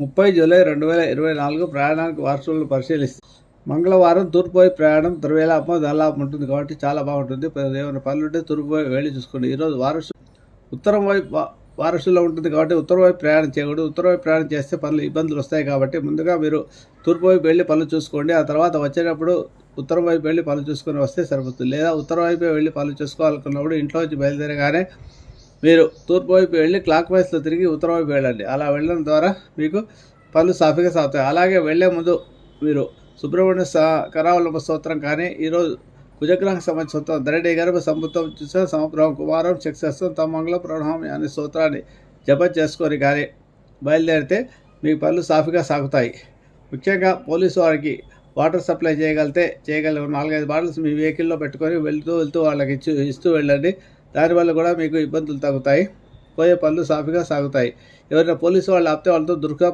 30 July 2024 ప్రయాణానికి వారసులను పరిశీలిస్తే మంగళవారం తూర్పు వైపు ప్రయాణం దుర్వేలాపం దల్లాపం ఉంటుంది కాబట్టి చాలా బాగుంటుంది. ఏమైనా పనులు ఉంటే తూర్పు వైపు వెళ్ళి చూసుకోండి. ఈరోజు ఉత్తరం వైపు వారసులో ఉంటుంది కాబట్టి ఉత్తరం వైపు ప్రయాణం చేయకూడదు. ఉత్తరం వైపు ప్రయాణం చేస్తే పనులు ఇబ్బందులు వస్తాయి కాబట్టి ముందుగా మీరు తూర్పు వైపు వెళ్ళి పనులు చూసుకోండి. ఆ తర్వాత వచ్చేటప్పుడు ఉత్తరం వైపు వెళ్ళి పనులు చూసుకొని వస్తే సరిపోతుంది. లేదా ఉత్తరం వైపే వెళ్ళి పనులు చూసుకోవాలనుకున్నప్పుడు ఇంట్లో నుంచి బయలుదేరగానే మీరు తూర్పు వైపు వెళ్ళి క్లాక్ వైస్లో తిరిగి ఉత్తరం వైపు వెళ్ళండి. అలా వెళ్ళడం ద్వారా మీకు పనులు సాఫీగా సాగుతాయి. అలాగే వెళ్లే ముందు మీరు సుబ్రహ్మణ్య కరావలంబ స్తోత్రం కానీ, ఈరోజు కుజగ్రహానికి సంబంధించిన స్తోత్రం ధరణి గర్భ సంబుద్ధం చూసే సమగ్రహం కుమారం చక్షస్తం తమంగళ ప్రణామి అనే స్తోత్రాన్ని జపం చేసుకొని కానీ బయలుదేరితే మీకు పనులు సాఫీగా సాగుతాయి. ముఖ్యంగా పోలీసు వారికి వాటర్ సప్లై చేయగలిగిన 4-5 బాటిల్స్ మీ వెహికల్లో పెట్టుకొని వెళ్తూ వాళ్ళకి ఇస్తూ వెళ్ళండి. దానివల్ల కూడా మీకు ఇబ్బందులు తగ్గుతాయి. పోయే పనులు సాఫీగా సాగుతాయి. ఎవరైనా పోలీసు వాళ్ళు ఆపితే వాళ్ళతో దుర్గా